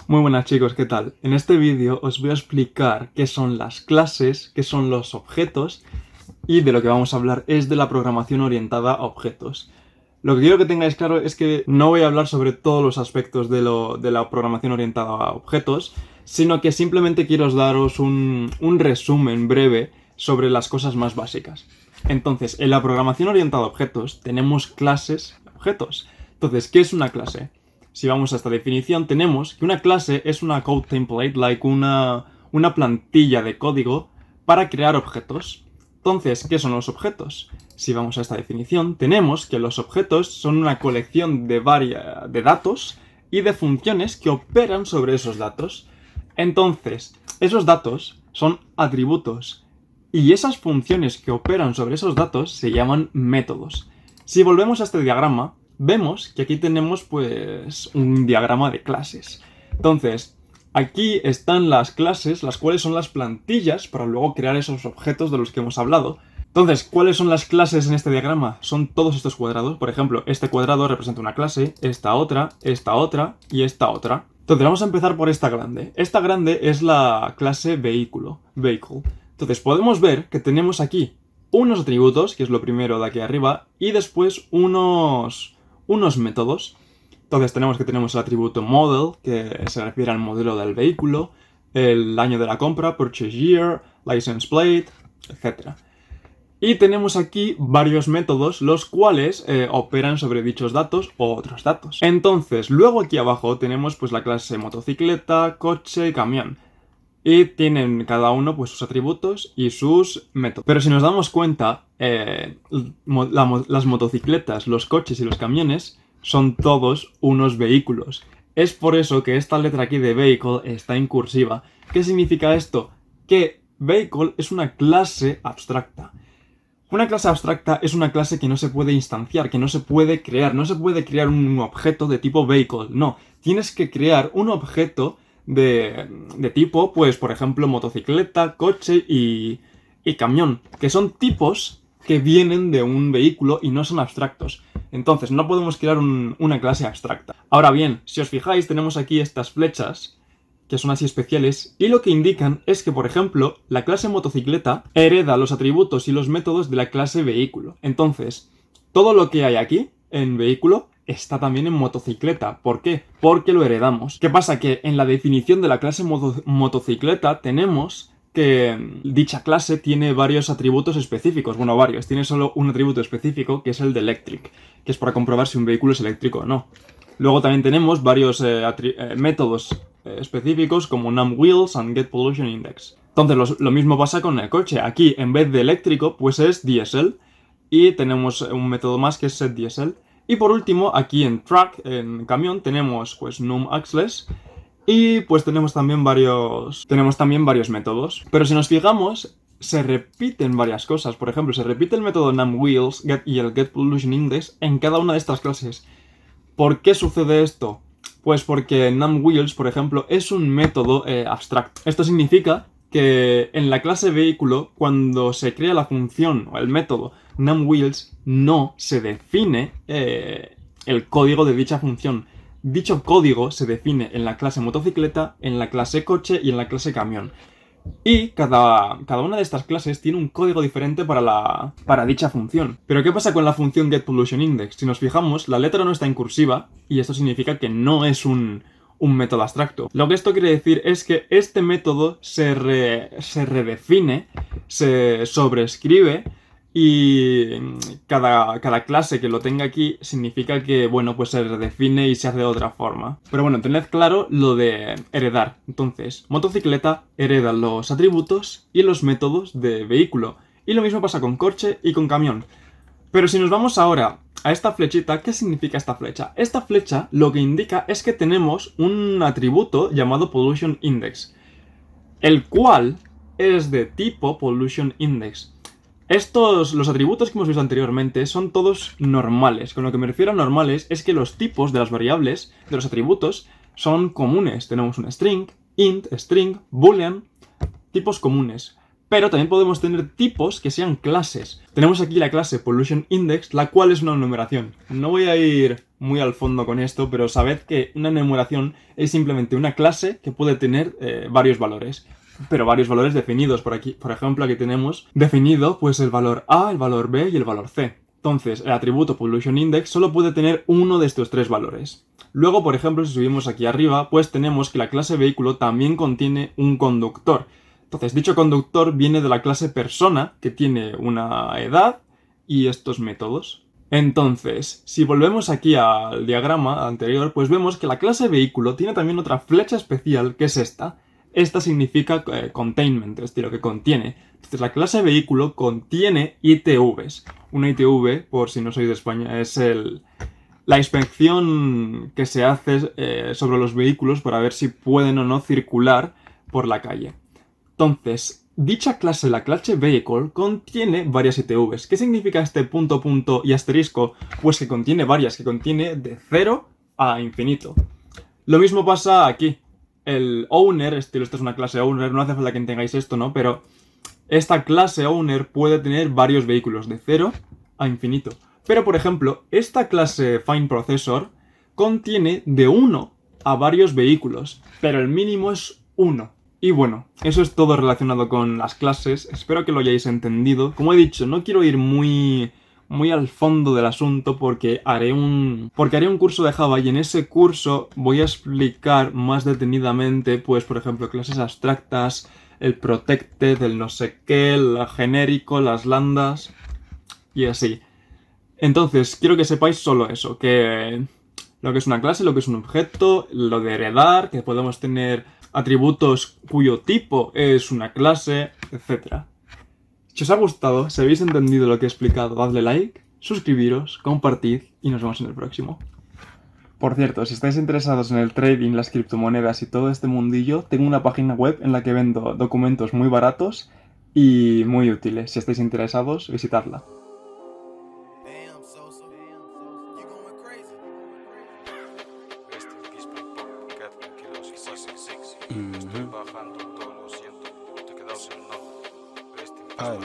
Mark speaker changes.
Speaker 1: Muy buenas chicos, ¿qué tal? En este vídeo os voy a explicar qué son las clases, qué son los objetos y de lo que vamos a hablar es de la programación orientada a objetos. Lo que quiero que tengáis claro es que no voy a hablar sobre todos los aspectos de la programación orientada a objetos, sino que simplemente quiero daros un resumen breve sobre las cosas más básicas. Entonces, en la programación orientada a objetos tenemos clases y objetos. Entonces, ¿qué es una clase? Si vamos a esta definición, tenemos que una clase es una code template, una plantilla de código para crear objetos. Entonces, ¿qué son los objetos? Si vamos a esta definición, tenemos que los objetos son una colección de datos y de funciones que operan sobre esos datos. Entonces, esos datos son atributos y esas funciones que operan sobre esos datos se llaman métodos. Si volvemos a este diagrama, vemos que aquí tenemos pues un diagrama de clases. Entonces, aquí están las clases, las cuales son las plantillas para luego crear esos objetos de los que hemos hablado. Entonces, ¿cuáles son las clases en este diagrama? Son todos estos cuadrados. Por ejemplo, este cuadrado representa una clase, esta otra y esta otra. Entonces, vamos a empezar por esta grande. Esta grande es la clase vehículo, vehicle. Entonces, podemos ver que tenemos aquí unos atributos, que es lo primero de aquí arriba, y después unos métodos. Entonces tenemos el atributo model, que se refiere al modelo del vehículo, el año de la compra, purchase year, license plate, etc. Y tenemos aquí varios métodos, los cuales operan sobre dichos datos o otros datos. Entonces, luego aquí abajo tenemos pues la clase motocicleta, coche y camión. Y tienen cada uno pues sus atributos y sus métodos. Pero si nos damos cuenta, las motocicletas, los coches y los camiones son todos unos vehículos. Es por eso que esta letra aquí de vehicle está en cursiva. ¿Qué significa esto? Que vehicle es una clase abstracta. Una clase abstracta es una clase que no se puede instanciar, que no se puede crear. No se puede crear un objeto de tipo vehicle, no. Tienes que crear un objeto de tipo, pues, por ejemplo, motocicleta, coche y camión, que son tipos que vienen de un vehículo y no son abstractos. Entonces, no podemos crear una clase abstracta. Ahora bien, si os fijáis, tenemos aquí estas flechas, que son así especiales, y lo que indican es que, por ejemplo, la clase motocicleta hereda los atributos y los métodos de la clase vehículo. Entonces, todo lo que hay aquí, en vehículo, está también en motocicleta. ¿Por qué? Porque lo heredamos. ¿Qué pasa? Que en la definición de la clase motocicleta tenemos que dicha clase tiene varios atributos específicos. Bueno, varios. Tiene solo un atributo específico, que es el de electric, que es para comprobar si un vehículo es eléctrico o no. Luego también tenemos varios métodos específicos como numWheels and getPollutionIndex. Entonces lo mismo pasa con el coche. Aquí en vez de eléctrico pues es diésel y tenemos un método más que es setDiesel. Y por último aquí en truck, en camión, tenemos pues numAxles y pues tenemos también varios métodos. Pero si nos fijamos, se repiten varias cosas. Por ejemplo, se repite el método numWheels y el getPollutionIndex en cada una de estas clases. ¿Por qué sucede esto? Pues porque numWheels, por ejemplo, es un método abstracto. Esto significa que en la clase vehículo, cuando se crea la función o el método numWheels, no se define el código de dicha función. Dicho código se define en la clase motocicleta, en la clase coche y en la clase camión. Y cada una de estas clases tiene un código diferente para dicha función. Pero ¿qué pasa con la función getPollutionIndex? Si nos fijamos, la letra no está en cursiva y esto significa que no es un método abstracto. Lo que esto quiere decir es que este método se redefine, se sobreescribe y cada clase que lo tenga aquí significa que, bueno, pues se redefine y se hace de otra forma. Pero bueno, tened claro lo de heredar. Entonces, motocicleta hereda los atributos y los métodos de vehículo. Y lo mismo pasa con coche y con camión. Pero si nos vamos ahora a esta flechita, ¿qué significa esta flecha? Esta flecha lo que indica es que tenemos un atributo llamado Pollution Index, el cual es de tipo Pollution Index. Los atributos que hemos visto anteriormente son todos normales. Con lo que me refiero a normales es que los tipos de las variables, de los atributos, son comunes. Tenemos un string, int, string, boolean, tipos comunes. Pero también podemos tener tipos que sean clases. Tenemos aquí la clase Pollution Index, la cual es una enumeración. No voy a ir muy al fondo con esto, pero sabed que una enumeración es simplemente una clase que puede tener varios valores. Pero varios valores definidos. Por aquí, por ejemplo, aquí tenemos definido pues el valor A, el valor B y el valor C. Entonces, el atributo Pollution Index solo puede tener uno de estos tres valores. Luego, por ejemplo, si subimos aquí arriba, pues tenemos que la clase vehículo también contiene un conductor. Entonces, dicho conductor viene de la clase persona, que tiene una edad y estos métodos. Entonces, si volvemos aquí al diagrama anterior, pues vemos que la clase vehículo tiene también otra flecha especial, que es esta. Esta significa containment, es decir, lo que contiene. Entonces, la clase vehículo contiene ITVs. Una ITV, por si no sois de España, es la inspección que se hace sobre los vehículos para ver si pueden o no circular por la calle. Entonces, dicha clase, la clase vehicle, contiene varias ITVs. ¿Qué significa este punto, punto y asterisco? Pues que contiene varias, que contiene de 0 a infinito. Lo mismo pasa aquí. El owner, esto es una clase owner, no hace falta que tengáis esto, ¿no? Pero esta clase owner puede tener varios vehículos, de 0 a infinito. Pero, por ejemplo, esta clase find_processor contiene de 1 a varios vehículos, pero el mínimo es 1. Y bueno, eso es todo relacionado con las clases, espero que lo hayáis entendido. Como he dicho, no quiero ir muy al fondo del asunto porque haré un curso de Java y en ese curso voy a explicar más detenidamente, pues por ejemplo, clases abstractas, el protected, el no sé qué, el genérico, las lambdas y así. Entonces, quiero que sepáis solo eso, que lo que es una clase, lo que es un objeto, lo de heredar, que podemos tener atributos cuyo tipo es una clase, etc. Si os ha gustado, si habéis entendido lo que he explicado, dadle like, suscribiros, compartid y nos vemos en el próximo. Por cierto, si estáis interesados en el trading, las criptomonedas y todo este mundillo, tengo una página web en la que vendo documentos muy baratos y muy útiles. Si estáis interesados, visitadla.
Speaker 2: Ay.